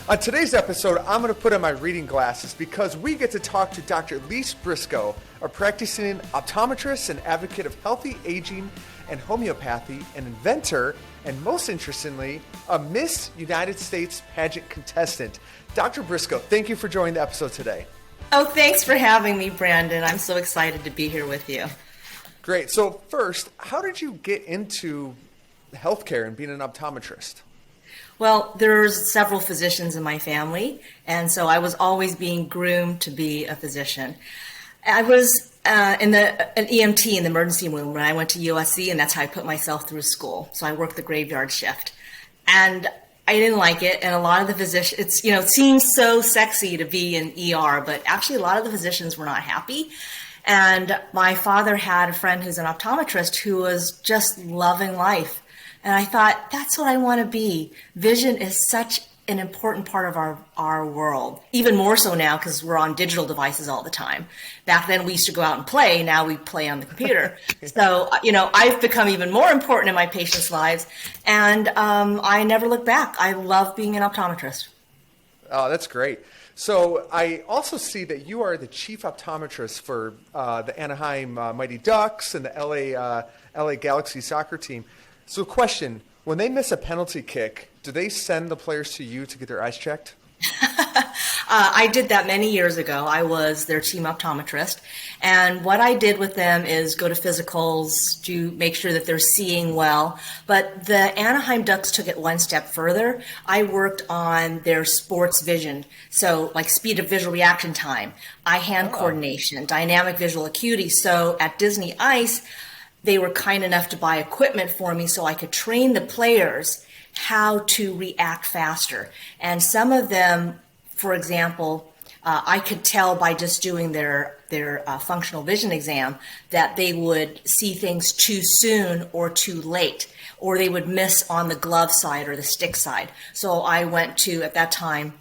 On today's episode, I'm going to put on my reading glasses because we get to talk to Dr. Elise Brisco, a practicing optometrist and advocate of healthy aging and homeopathy, an inventor, and most interestingly, a Miss United States pageant contestant. Dr. Brisco, thank you for joining the episode today. Oh, thanks for having me, Brandon. I'm so excited to be here with you. Great. So first, how did you get into healthcare and being an optometrist? Well, there's several physicians in my family, and so I was always being groomed to be a physician. I was an EMT in the emergency room when I went to USC, and that's how I put myself through school. So I worked the graveyard shift, and I didn't like it. And a lot of the physicians, it seems so sexy to be in ER, but actually a lot of the physicians were not happy. And my father had a friend who's an optometrist who was just loving life. And I thought, that's what I want to be. Vision is such an important part of our world, even more so now because we're on digital devices all the time. Back then we used to go out and play. Now we play on the computer. So, I've become even more important in my patients' lives. And I never look back. I love being an optometrist. Oh, that's great. So I also see that you are the chief optometrist for the Anaheim Mighty Ducks and the LA Galaxy soccer team. So question, when they miss a penalty kick, do they send the players to you to get their eyes checked? I did that many years ago. I was their team optometrist. And what I did with them is go to physicals to make sure that they're seeing well. But the Anaheim Ducks took it one step further. I worked on their sports vision. So like speed of visual reaction time, eye-hand coordination, dynamic visual acuity. So at Disney Ice, they were kind enough to buy equipment for me so I could train the players how to react faster. And some of them, for example, I could tell by just doing their functional vision exam that they would see things too soon or too late, or they would miss on the glove side or the stick side. So I went to, at that time,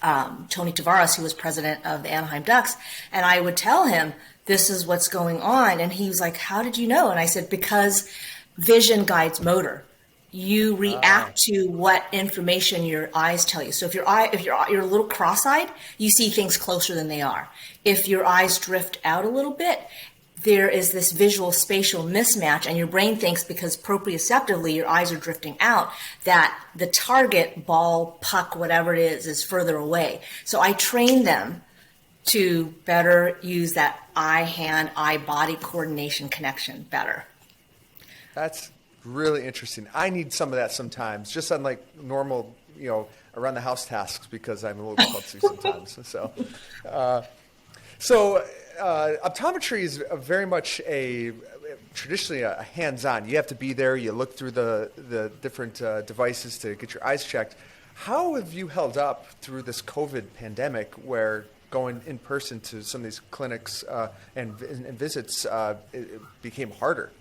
Tony Tavares, who was president of the Anaheim Ducks, and I would tell him, this is what's going on. And he was like, how did you know? And I said, because vision guides motor. You react to what information your eyes tell you. So if you're a little cross-eyed, you see things closer than they are. If your eyes drift out a little bit, there is this visual spatial mismatch, and your brain thinks because proprioceptively your eyes are drifting out that the target, ball, puck, whatever it is further away. So I train them to better use that eye-hand, eye-body coordination connection better. That's really interesting. I need some of that sometimes, just on like normal, around the house tasks because I'm a little clumsy sometimes. So optometry is very much traditionally a hands-on. You have to be there. You look through the different devices to get your eyes checked. How have you held up through this COVID pandemic where going in person to some of these clinics and visits it became harder?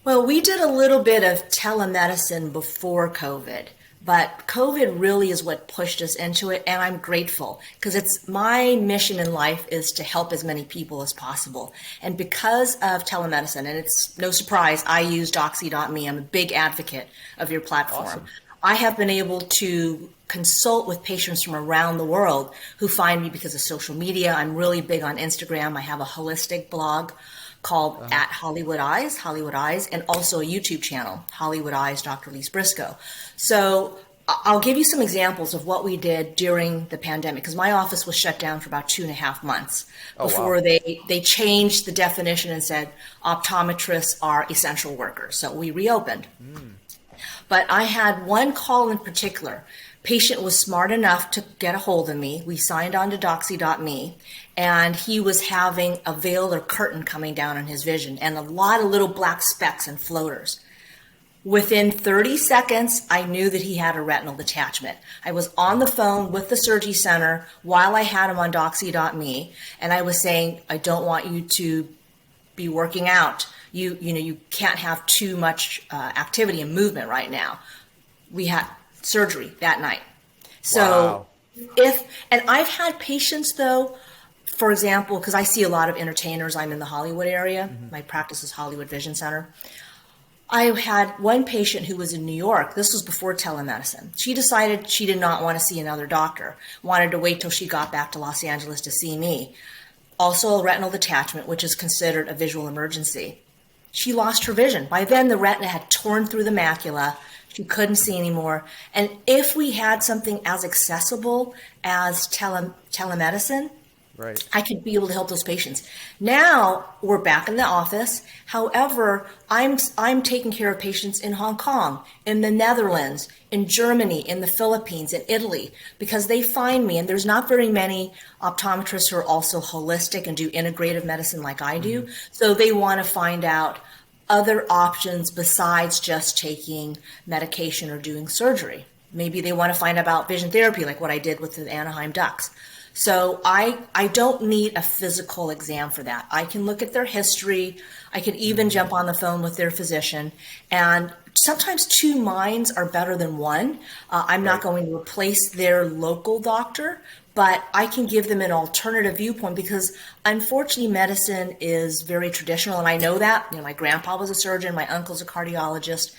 Well, we did a little bit of telemedicine before COVID, but COVID really is what pushed us into it, and I'm grateful because it's my mission in life is to help as many people as possible. And because of telemedicine, and it's no surprise, I use Doxy.me. I'm a big advocate of your platform. Awesome. I have been able to consult with patients from around the world who find me because of social media. I'm really big on Instagram. I have a holistic blog called at Hollywood Eyes, and also a YouTube channel, Hollywood Eyes, Dr. Elise Brisco. So I'll give you some examples of what we did during the pandemic, because my office was shut down for about 2.5 months before they changed the definition and said optometrists are essential workers. So we reopened. But I had one call in particular. Patient was smart enough to get a hold of me. We signed on to Doxy.me, and he was having a veil or curtain coming down on his vision and a lot of little black specks and floaters. Within 30 seconds, I knew that he had a retinal detachment. I was on the phone with the surgery center while I had him on Doxy.me, and I was saying, I don't want you to be working out. You can't have too much activity and movement right now. We had surgery that night. So and I've had patients though, for example, because I see a lot of entertainers, I'm in the Hollywood area. My practice is Hollywood Vision Center. I had one patient who was in New York. This was before telemedicine. She decided she did not want to see another doctor, wanted to wait till she got back to Los Angeles to see me. Also a retinal detachment, which is considered a visual emergency. She lost her vision. By then, the retina had torn through the macula. She couldn't see anymore. And if we had something as accessible as telemedicine, Right. I could be able to help those patients. Now we're back in the office. However, I'm taking care of patients in Hong Kong, in the Netherlands, in Germany, in the Philippines, in Italy, because they find me, and there's not very many optometrists who are also holistic and do integrative medicine like I do. So they want to find out other options besides just taking medication or doing surgery. Maybe they want to find out about vision therapy, like what I did with the Anaheim Ducks. So I don't need a physical exam for that. I can look at their history. I can even jump on the phone with their physician. And sometimes two minds are better than one. I'm not going to replace their local doctor, but I can give them an alternative viewpoint because unfortunately medicine is very traditional. And I know that. My grandpa was a surgeon. My uncle's a cardiologist.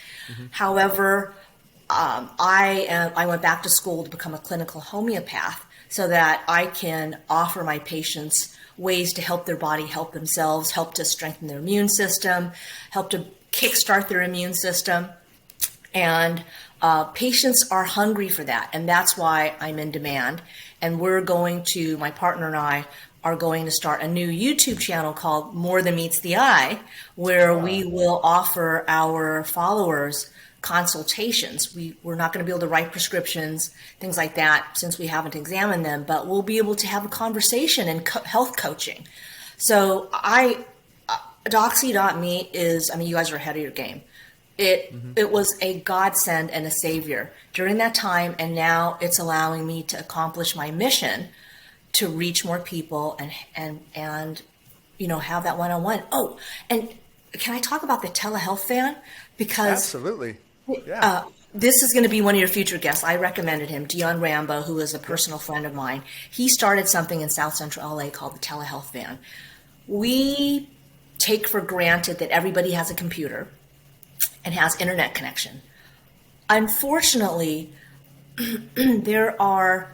However, I went back to school to become a clinical homeopath, so that I can offer my patients ways to help their body help themselves, help to strengthen their immune system, help to kickstart their immune system. And patients are hungry for that. And that's why I'm in demand. And my partner and I are going to start a new YouTube channel called More Than Meets the Eye, where we will offer our followers consultations. We're not going to be able to write prescriptions, things like that, since we haven't examined them, but we'll be able to have a conversation and health coaching. So Doxy.me is, you guys are ahead of your game. It was a godsend and a savior during that time, and now it's allowing me to accomplish my mission to reach more people and have that one-on-one. Oh, and can I talk about the telehealth van? Because absolutely. Yeah. This is going to be one of your future guests. I recommended him, Dion Rambo, who is a personal friend of mine. He started something in South Central LA called the Telehealth Van. We take for granted that everybody has a computer and has internet connection. Unfortunately, there are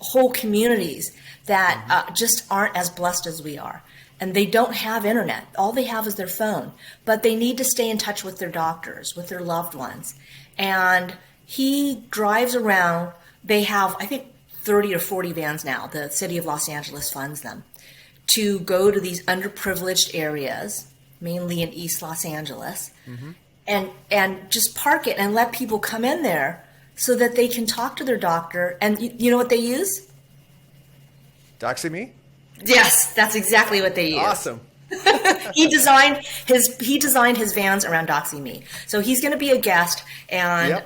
whole communities that just aren't as blessed as we are. And they don't have internet. All they have is their phone. But they need to stay in touch with their doctors, with their loved ones. And he drives around. They have, I think, 30 or 40 vans now. The city of Los Angeles funds them to go to these underprivileged areas, mainly in East Los Angeles, and just park it and let people come in there so that they can talk to their doctor. And you know what they use? Doxy.me? Yes, that's exactly what they use. Awesome. He designed his vans around Doxy.me. So he's going to be a guest, and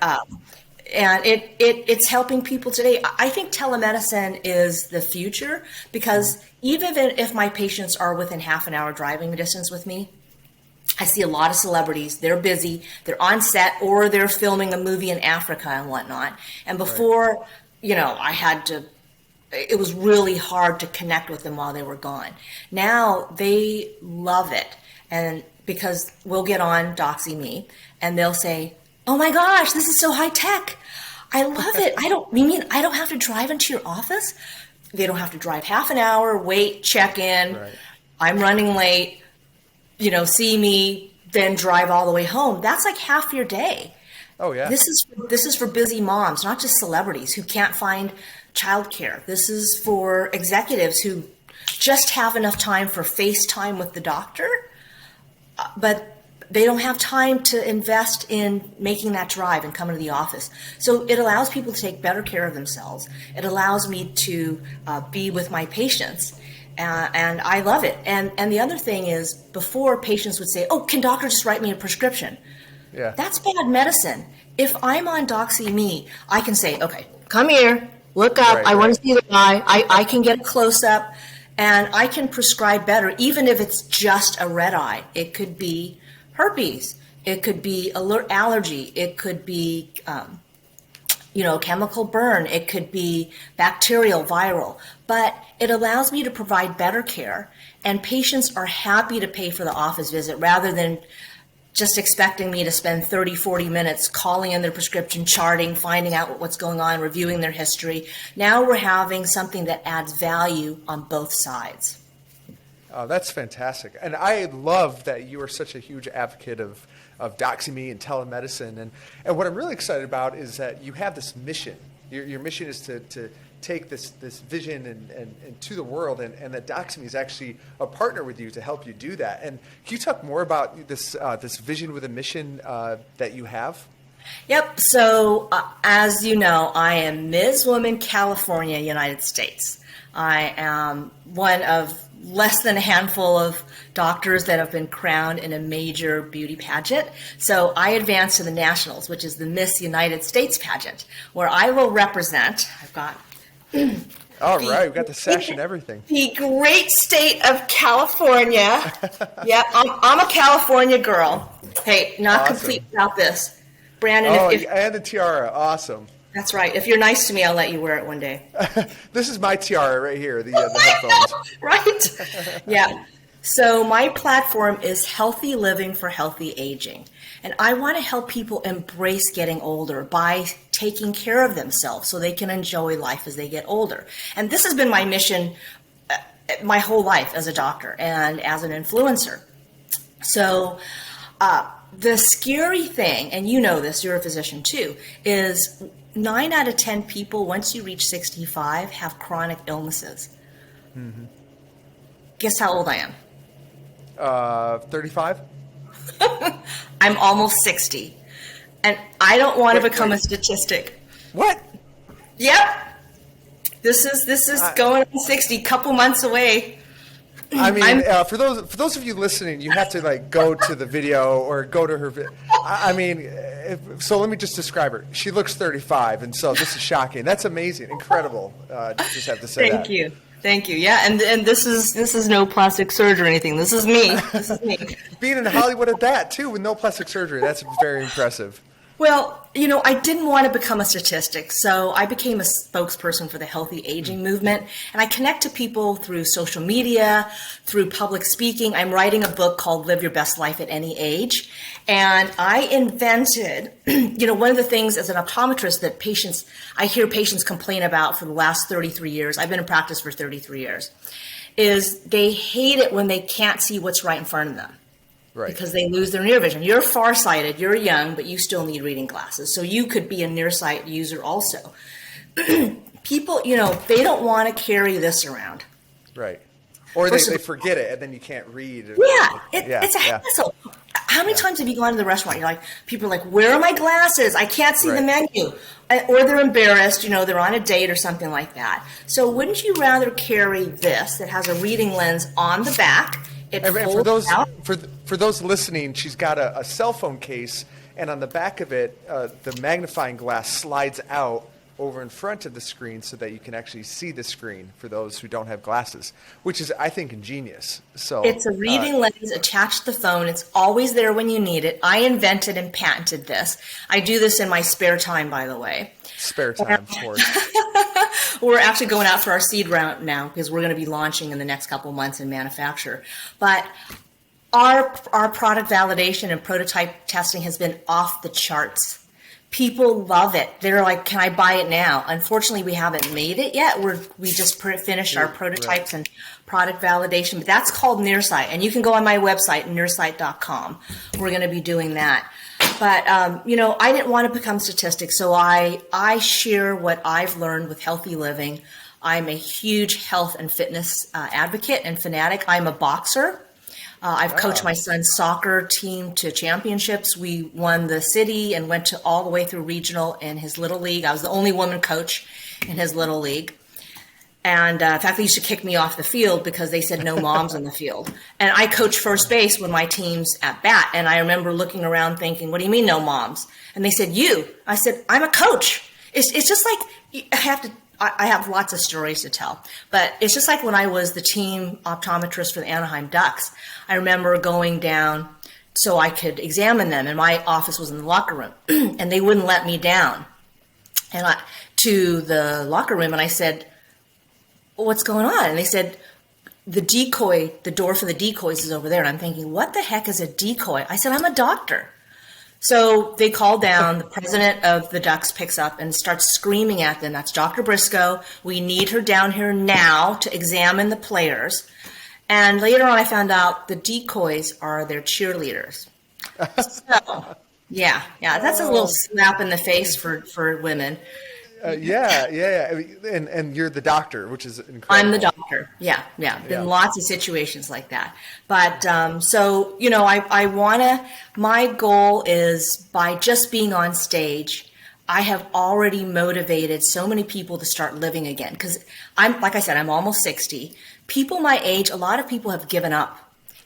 it's helping people today. I think telemedicine is the future because even if my patients are within half an hour driving distance with me, I see a lot of celebrities. They're busy. They're on set or they're filming a movie in Africa and whatnot. And before, it was really hard to connect with them while they were gone. Now they love it. And because we'll get on Doxy.me and they'll say, "Oh my gosh, this is so high tech. I love it. I don't have to drive into your office?" They don't have to drive half an hour, wait, check in. Right. I'm running late, see me, then drive all the way home. That's like half your day. Oh yeah. This is for busy moms, not just celebrities who can't find childcare. This is for executives who just have enough time for FaceTime with the doctor, but they don't have time to invest in making that drive and coming to the office. So it allows people to take better care of themselves. It allows me to be with my patients, and I love it. And the other thing is, before patients would say, "Oh, can doctor just write me a prescription?" Yeah. That's bad medicine. If I'm on Doxy.me, I can say, "Okay, come here. Look up. I want to see the eye." I can get a close-up, and I can prescribe better, even if it's just a red eye. It could be herpes. It could be allergy. It could be, chemical burn. It could be bacterial, viral. But it allows me to provide better care, and patients are happy to pay for the office visit rather than just expecting me to spend 30, 40 minutes calling in their prescription, charting, finding out what's going on, reviewing their history. Now we're having something that adds value on both sides. Oh, that's fantastic. And I love that you are such a huge advocate of Doxy.me and telemedicine. And what I'm really excited about is that you have this mission. Your mission is to take this vision and to the world, and that Doxy.me is actually a partner with you to help you do that. And can you talk more about this vision with a mission that you have? Yep. So as you know, I am Ms. Woman California, United States. I am one of less than a handful of doctors that have been crowned in a major beauty pageant. So I advanced to the nationals, which is the Miss United States pageant, where I will represent, I've got All right, we've got the sash and everything. the great state of California. Yeah, I'm a California girl. Hey, not Awesome. complete without this. Brandon, Oh, if and the tiara. Awesome. that's right. If you're nice to me, I'll let you wear it one day. This is my tiara right here, the headphones. Right? Yeah. So my platform is Healthy Living for Healthy Aging. And I want to help people embrace getting older by taking care of themselves so they can enjoy life as they get older. And this has been my mission my whole life as a doctor and as an influencer. So the scary thing, and you know this, you're a physician too, is 9 out of 10 people, once you reach 65, have chronic illnesses. Mm-hmm. Guess how old I am? 35? I'm almost 60. And I don't want to Wait, become wait. a statistic. What? Yep. This is going on 60, couple months away. I mean, for those of you listening, you have to like go to the video or go to her. I mean, so let me just describe her. She looks 35, and so this is shocking. That's amazing, incredible. Just have to say that. Thank you. Yeah, and this is no plastic surgery or anything. This is me. This is me. Being in Hollywood at that too, with no plastic surgery, that's very impressive. Well, you know, I didn't want to become a statistic, so I became a spokesperson for the healthy aging movement, and I connect to people through social media, through public speaking. I'm writing a book called Live Your Best Life at Any Age, and I invented, you know, one of the things as an optometrist that I hear patients complain about for the last 33 years, I've been in practice for 33 years, is they hate it when they can't see what's right in front of them. Right. Because they lose their near vision. You're farsighted, you're young, but you still need reading glasses. So you could be a nearsight user also. People, you know, they don't want to carry this around. Right. Or they forget it, and then you can't read. Yeah, it's a hassle. How many times have you gone to the restaurant? You're like, people are like, where are my glasses? I can't see the menu. Or they're embarrassed, you know, they're on a date or something like that. So wouldn't you rather carry this that has a reading lens on the back? And for those listening, she's got a cell phone case, and on the back of it, the magnifying glass slides out over in front of the screen so that you can actually see the screen for those who don't have glasses, which is, I think, ingenious. So it's a reading lens attached to the phone. It's always there when you need it. I invented and patented this. I do this in my spare time, by the way. Spare time, of course. We're actually going out for our seed round now because we're going to be launching in the next couple months in manufacture. But our product validation and prototype testing has been off the charts. People love it. They're like, can I buy it now? Unfortunately, we haven't made it yet. We just finished our prototypes and product validation, but that's called Nearsight. And you can go on my website, nearsight.com. We're going to be doing that. But, you know, I didn't want to become statistic, so I share what I've learned with healthy living. I'm a huge health and fitness advocate and fanatic. I'm a boxer. I've coached my son's soccer team to championships. We won the city and went all the way through regional in his little league. I was the only woman coach in his little league. And in fact, they used to kick me off the field because they said no moms on the field. And I coached first base when my team's at bat. And I remember looking around thinking, what do you mean no moms? And they said, you. I said, I'm a coach. It's just like I have lots of stories to tell. But it's just like when I was the team optometrist for the Anaheim Ducks. I remember going down so I could examine them. And my office was in the locker room. And they wouldn't let me down to the locker room. And I said, what's going on? And they said, the door for the decoys is over there. And I'm thinking, what the heck is a decoy? I said, I'm a doctor. So they call down, the president of the Ducks picks up and starts screaming at them. That's Dr. Brisco. We need her down here now to examine the players. And later on, I found out the decoys are their cheerleaders. So, yeah, that's a little slap in the face for women. Yeah. And you're the doctor, which is incredible. I'm the doctor. Yeah. Been lots of situations like that. But so, I want to, my goal is by just being on stage, I have already motivated so many people to start living again. Because like I said, I'm almost 60. People my age, a lot of people have given up.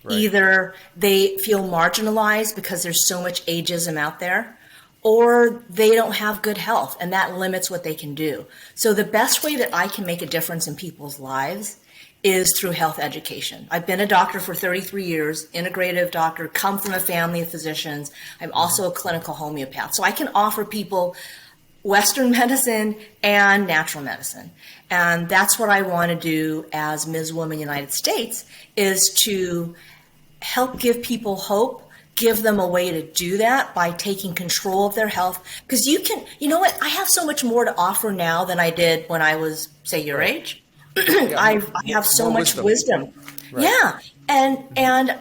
Right. Either they feel marginalized because there's so much ageism out there, or they don't have good health, and that limits what they can do. So the best way that I can make a difference in people's lives is through health education. I've been a doctor for 33 years, integrative doctor, come from a family of physicians. I'm also a clinical homeopath. So I can offer people Western medicine and natural medicine. And that's what I want to do as Ms. Woman United States, is to help give people hope, give them a way to do that by taking control of their health. Because you know what? I have so much more to offer now than I did when I was, say, your age. I have so much wisdom. Right. Yeah. And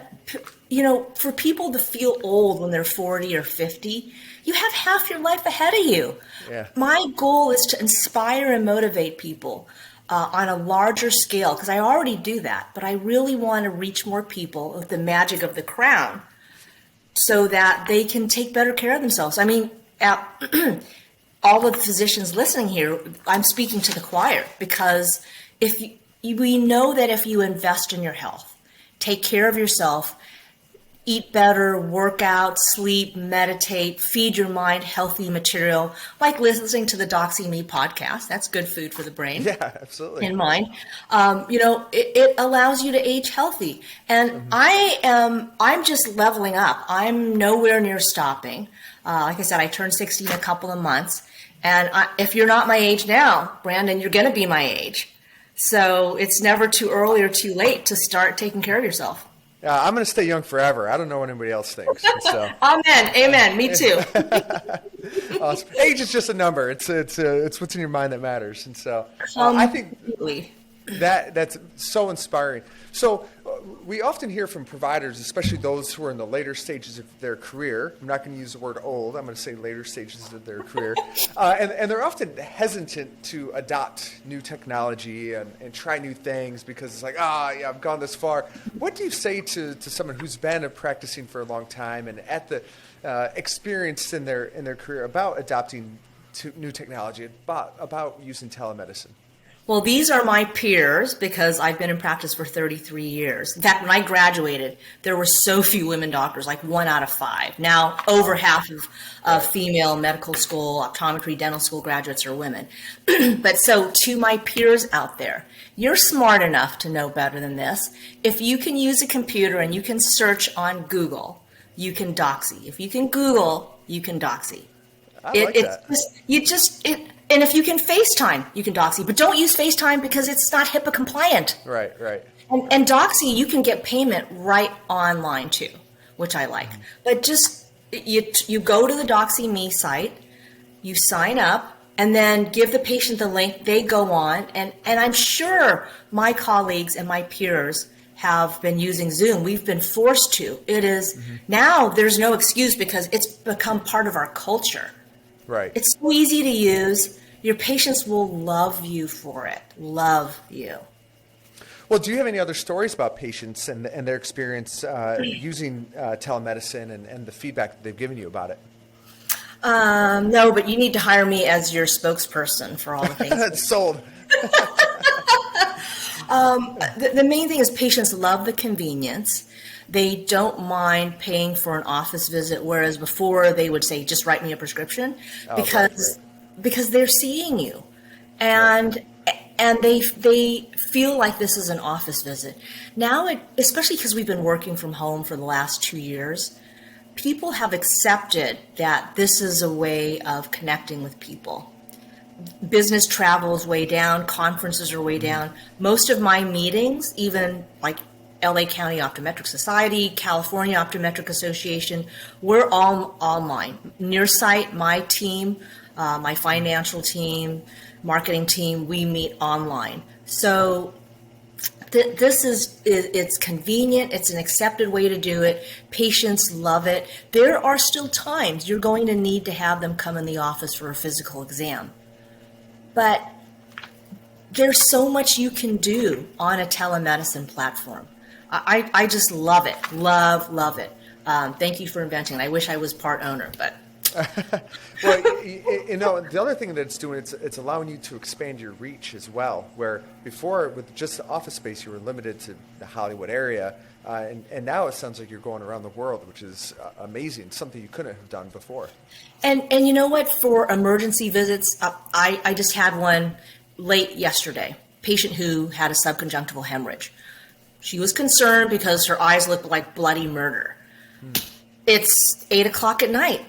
for people to feel old when they're 40 or 50, you have half your life ahead of you. Yeah. My goal is to inspire and motivate people on a larger scale, because I already do that, but I really want to reach more people with the magic of the crown so that they can take better care of themselves. I mean, all of the physicians listening here, I'm speaking to the choir, because we know that if you invest in your health, take care of yourself, eat better, work out, sleep, meditate, feed your mind healthy material, like listening to the Doxy.me podcast. That's good food for the brain. Yeah, absolutely. And mind. It allows you to age healthy. And I'm just leveling up. I'm nowhere near stopping. Like I said, I turned 60 in a couple of months. And if you're not my age now, Brandon, you're going to be my age. So it's never too early or too late to start taking care of yourself. I'm going to stay young forever. I don't know what anybody else thinks. So. Amen. Me too. Awesome. Age is just a number. It's what's in your mind that matters. And so I think that's so inspiring. So we often hear from providers, especially those who are in the later stages of their career. I'm not going to use the word old. I'm going to say later stages of their career. And they're often hesitant to adopt new technology and try new things because it's like, I've gone this far. What do you say to someone who's been practicing for a long time and at the experienced in their career about adopting new technology, about using telemedicine? Well, these are my peers because I've been in practice for 33 years. In fact, when I graduated, there were so few women doctors, like 1 out of 5. Now, over half of female medical school, optometry, dental school graduates are women. But so to my peers out there, you're smart enough to know better than this. If you can use a computer and you can search on Google, you can Doxy. If you can Google, you can Doxy. And if you can FaceTime, you can Doxy. But don't use FaceTime because it's not HIPAA compliant. Right. And Doxy, you can get payment right online too, which I like. But just, you go to the Doxy.me site, you sign up, and then give the patient the link. They go on. And I'm sure my colleagues and my peers have been using Zoom. We've been forced to. It is, now there's no excuse because it's become part of our culture. Right. It's so easy to use. Your patients will love you for it. Love you. Well, do you have any other stories about patients and their experience using telemedicine and the feedback that they've given you about it? No, but you need to hire me as your spokesperson for all the things. That's sold. The main thing is patients love the convenience. They don't mind paying for an office visit, whereas before they would say, just write me a prescription because they're seeing you. And they feel like this is an office visit. Now, especially because we've been working from home for the last 2 years, people have accepted that this is a way of connecting with people. business travel is way down, conferences are way down. Most of my meetings, even like LA County Optometric Society, California Optometric Association, we're all online. Nearsight, my team, my financial team, marketing team, we meet online. So this is, it's convenient, it's an accepted way to do it. Patients love it. There are still times you're going to need to have them come in the office for a physical exam. But there's so much you can do on a telemedicine platform. I just love it. Love it. Thank you for inventing it. I wish I was part owner, but. Well, the other thing that it's doing, it's allowing you to expand your reach as well, where before with just the office space, you were limited to the Hollywood area. And now it sounds like you're going around the world, which is amazing, something you couldn't have done before. And you know what, for emergency visits, I just had one late yesterday, patient who had a subconjunctival hemorrhage. She was concerned because her eyes looked like bloody murder. It's 8:00 at night.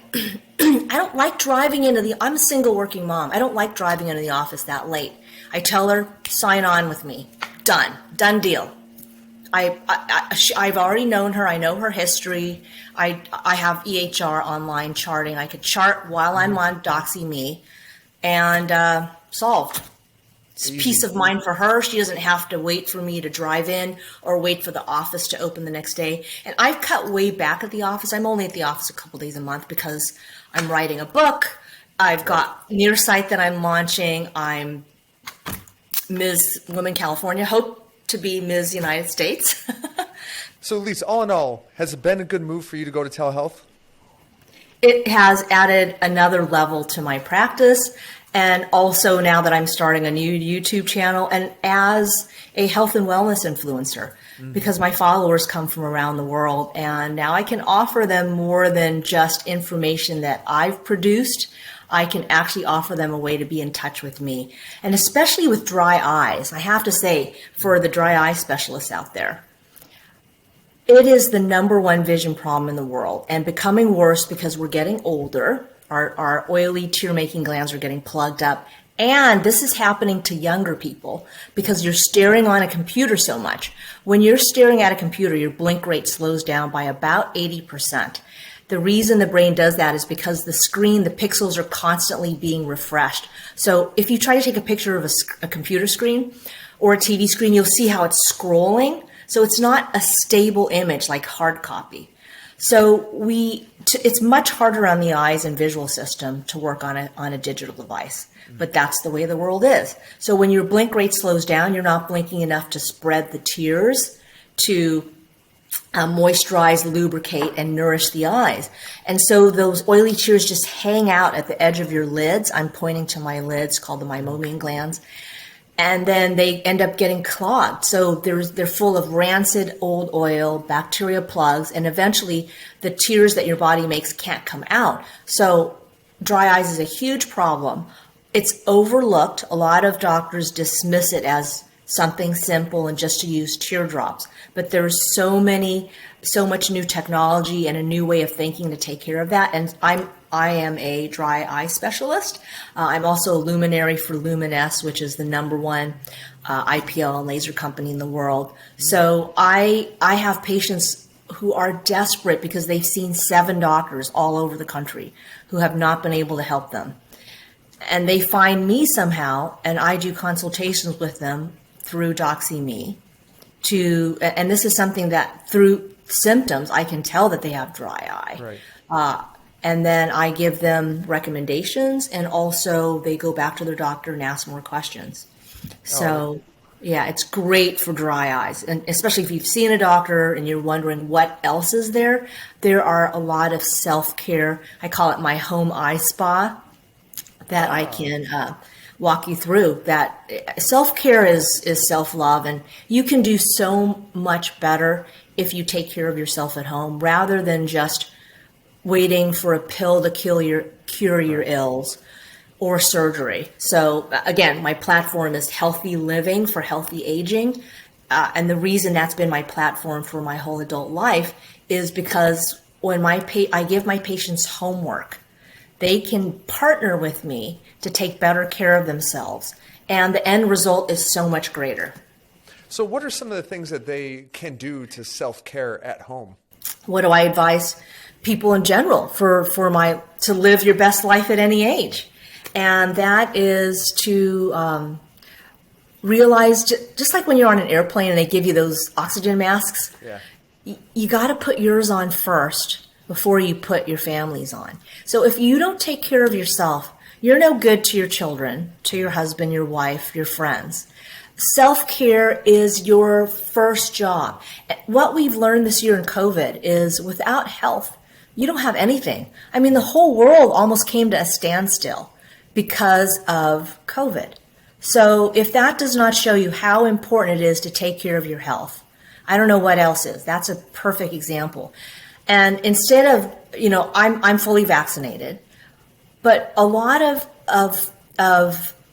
I don't like driving I'm a single working mom. I don't like driving into the office that late. I tell her, sign on with me. Done deal. I've already known her. I know her history. I have EHR online charting. I could chart while I'm on Doxy.me, and solved. It's peace of mind for her. She doesn't have to wait for me to drive in or wait for the office to open the next day. And I've cut way back at the office. I'm only at the office a couple days a month because I'm writing a book. I've got Nearsight that I'm launching. I'm Ms. Women California. Hope to be Ms. United States. So, Elise, all in all, has it been a good move for you to go to telehealth? It has added another level to my practice. And also now that I'm starting a new YouTube channel and as a health and wellness influencer, because my followers come from around the world, and now I can offer them more than just information that I've produced. I can actually offer them a way to be in touch with me. And especially with dry eyes, I have to say, for the dry eye specialists out there, it is the #1 vision problem in the world and becoming worse because we're getting older. Our oily tear-making glands are getting plugged up. And this is happening to younger people because you're staring on a computer so much. When you're staring at a computer, your blink rate slows down by about 80%. The reason the brain does that is because the screen, the pixels are constantly being refreshed. So if you try to take a picture of a computer screen or a TV screen, you'll see how it's scrolling. So it's not a stable image like hard copy. So it's much harder on the eyes and visual system to work on a digital device, but that's the way the world is. So when your blink rate slows down, you're not blinking enough to spread the tears, to moisturize, lubricate, and nourish the eyes. And so those oily tears just hang out at the edge of your lids. I'm pointing to my lids called the meibomian glands. And then they end up getting clogged. So they're full of rancid old oil, bacteria plugs, and eventually the tears that your body makes can't come out. So dry eyes is a huge problem. It's overlooked. A lot of doctors dismiss it as something simple and just to use teardrops. But there's so much new technology and a new way of thinking to take care of that. And I am a dry eye specialist. I'm also a luminary for Luminess, which is the #1 IPL and laser company in the world. So I have patients who are desperate because they've seen 7 doctors all over the country who have not been able to help them. And they find me somehow, and I do consultations with them through Doxy.me. And this is something that through symptoms, I can tell that they have dry eye. Right. And then I give them recommendations, and also they go back to their doctor and ask more questions. So, yeah, it's great for dry eyes. And especially if you've seen a doctor and you're wondering what else is there, there are a lot of self-care. I call it my home eye spa that I can walk you through. That self-care is self-love, and you can do so much better if you take care of yourself at home rather than just waiting for a pill to cure your ills or surgery. So again, my platform is healthy living for healthy aging. And the reason that's been my platform for my whole adult life is because when I give my patients homework, they can partner with me to take better care of themselves. And the end result is so much greater. So what are some of the things that they can do to self-care at home? What do I advise people in general to live your best life at any age? And that is to realize, just like when you're on an airplane and they give you those oxygen masks, you got to put yours on first before you put your family's on. So if you don't take care of yourself, you're no good to your children, to your husband, your wife, your friends. Self-care is your first job. What we've learned this year in COVID is without health, you don't have anything. I mean, the whole world almost came to a standstill because of COVID. So if that does not show you how important it is to take care of your health, I don't know what else is. That's a perfect example. And instead of, I'm fully vaccinated, but a lot of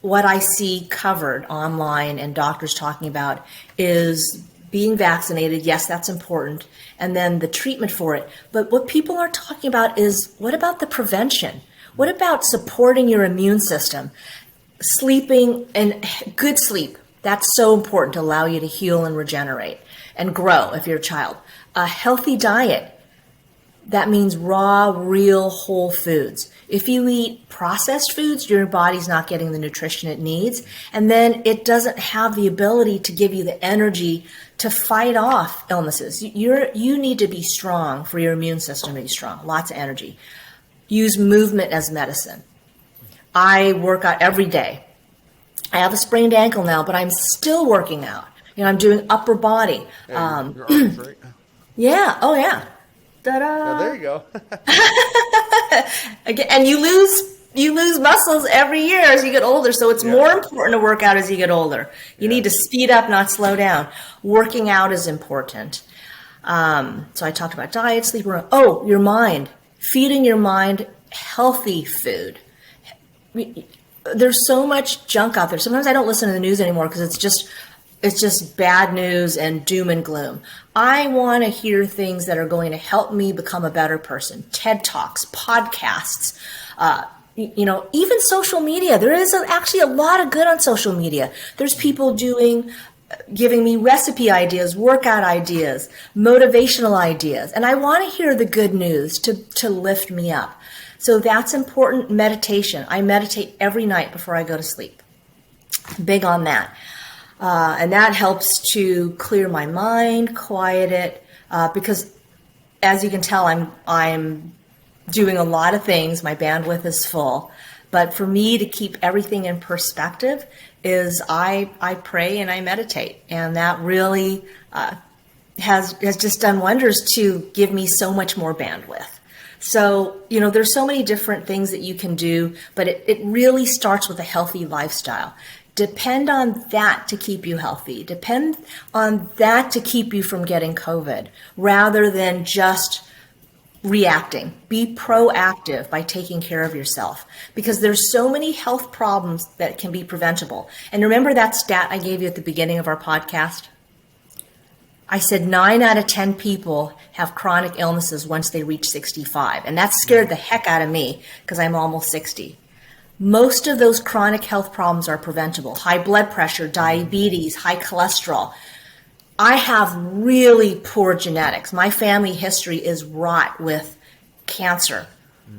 what I see covered online and doctors talking about is being vaccinated. Yes, that's important. And then the treatment for it. But what people aren't talking about is, what about the prevention? What about supporting your immune system? Sleeping and good sleep. That's so important to allow you to heal and regenerate and grow if you're a child. A healthy diet. That means raw, real, whole foods. If you eat processed foods, your body's not getting the nutrition it needs. And then it doesn't have the ability to give you the energy to fight off illnesses. You need to be strong for your immune system to be strong. Lots of energy. Use movement as medicine. I work out every day. I have a sprained ankle now, but I'm still working out. I'm doing upper body. Your arms, right? Yeah. Oh, yeah. Ta-da. Oh, there you go. Again, and you lose muscles every year as you get older, so it's more important to work out as you get older. You need to speed up, not slow down. Working out is important. So I talked about diet, sleep. Your mind. Feeding your mind healthy food. There's so much junk out there. Sometimes I don't listen to the news anymore because it's just bad news and doom and gloom. I want to hear things that are going to help me become a better person. TED Talks, podcasts, even social media. There is actually a lot of good on social media. There's people giving me recipe ideas, workout ideas, motivational ideas. And I want to hear the good news to lift me up. So that's important. Meditation. I meditate every night before I go to sleep. Big on that. And that helps to clear my mind, quiet it, because as you can tell, I'm doing a lot of things. My bandwidth is full. But for me to keep everything in perspective is I pray and I meditate. And that really has just done wonders to give me so much more bandwidth. So, there's so many different things that you can do, but it really starts with a healthy lifestyle. Depend on that to keep you healthy. Depend on that to keep you from getting COVID rather than just reacting. Be proactive by taking care of yourself because there's so many health problems that can be preventable. And remember that stat I gave you at the beginning of our podcast? I said 9 out of 10 people have chronic illnesses once they reach 65. And that scared the heck out of me because I'm almost 60. Most of those chronic health problems are preventable. High blood pressure, diabetes, high cholesterol. I have really poor genetics. My family history is wrought with cancer,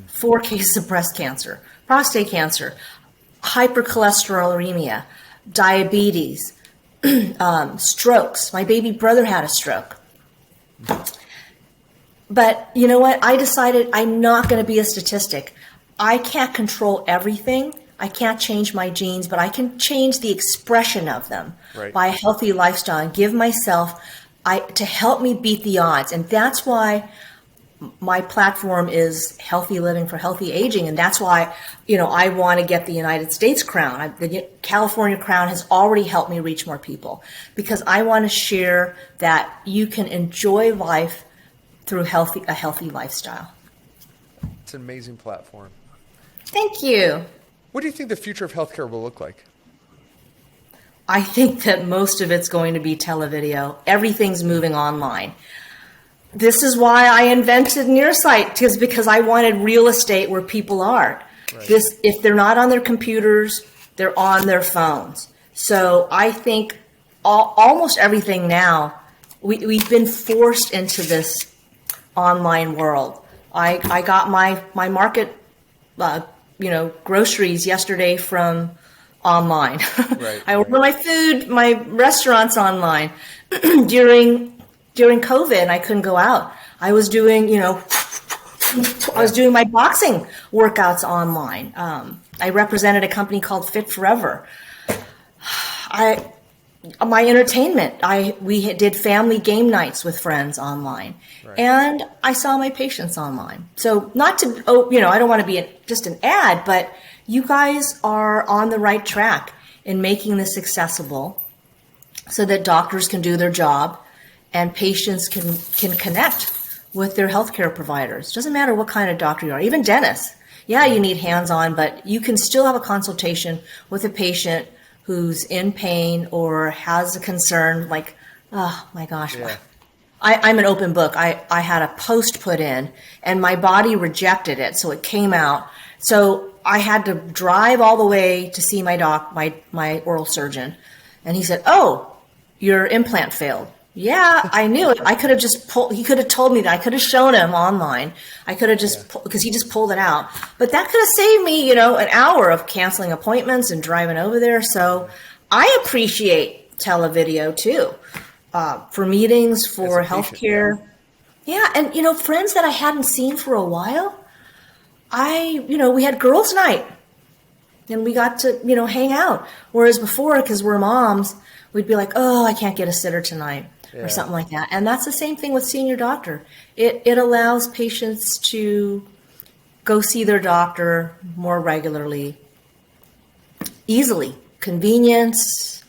4 cases of breast cancer, prostate cancer, hypercholesterolemia, diabetes, strokes. My baby brother had a stroke. But you know what? I decided I'm not going to be a statistic. I can't control everything. I can't change my genes, but I can change the expression of them by a healthy lifestyle and give myself to help me beat the odds. And that's why my platform is Healthy Living for Healthy Aging. And that's why, I want to get the United States crown. The California crown has already helped me reach more people because I want to share that you can enjoy life through a healthy lifestyle. It's an amazing platform. Thank you. What do you think the future of healthcare will look like? I think that most of it's going to be televideo. Everything's moving online. This is why I invented Nearsight, because I wanted real estate where people are. Right. If they're not on their computers, they're on their phones. So I think almost everything now, we've been forced into this online world. I got my market, groceries yesterday from online. Right, I order my food, my restaurants online. During COVID, I couldn't go out. I was doing, I was doing my boxing workouts online. I represented a company called Fit Forever. My entertainment, we did family game nights with friends online, right. And I saw my patients online. So not to, I don't want to be just an ad, but you guys are on the right track in making this accessible so that doctors can do their job and patients can connect with their healthcare providers. Doesn't matter what kind of doctor you are, even dentists. Yeah, you need hands-on, but you can still have a consultation with a patient who's in pain or has a concern like, oh my gosh, yeah. I'm an open book. I had a post put in and my body rejected it, so it came out. So I had to drive all the way to see my oral surgeon. And he said, oh, your implant failed. Yeah, I knew it. I could have just he could have told me that. I could have shown him online. I could have just, because he just pulled it out. But that could have saved me, an hour of canceling appointments and driving over there. So I appreciate televideo too, for meetings, for healthcare. Yeah, and, friends that I hadn't seen for a while, we had girls' night and we got to, hang out. Whereas before, because we're moms, we'd be like, oh, I can't get a sitter tonight. Yeah. Or something like that. And that's the same thing with seeing your doctor. It allows patients to go see their doctor more regularly, easily, convenience,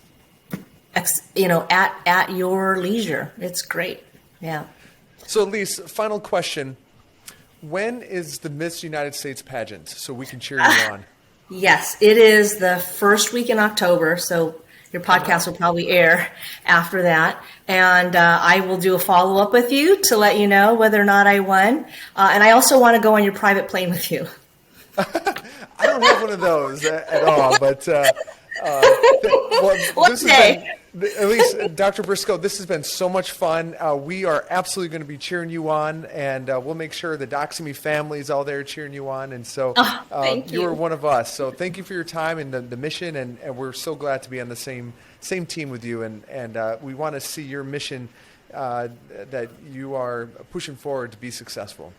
at your leisure. It's great. Yeah. So Elise, final question. When is the Miss United States pageant so we can cheer you on? Yes, it is the first week in October. So your podcast will probably air after that. And I will do a follow-up with you to let you know whether or not I won. And I also want to go on your private plane with you. I don't have one of those at all, but One day. At least, Dr. Brisco, this has been so much fun. We are absolutely going to be cheering you on, and we'll make sure the Doxy.me family is all there cheering you on. And so you are one of us. So thank you for your time and the mission, and we're so glad to be on the same team with you. And we want to see your mission that you are pushing forward to be successful.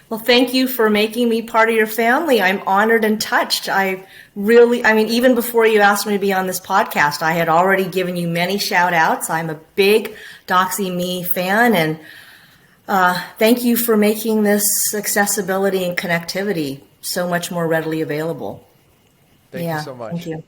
Well, thank you for making me part of your family. I'm honored and touched. Even before you asked me to be on this podcast, I had already given you many shout outs. I'm a big Doxy.me fan, and thank you for making this accessibility and connectivity so much more readily available. Thank you so much. Thank you.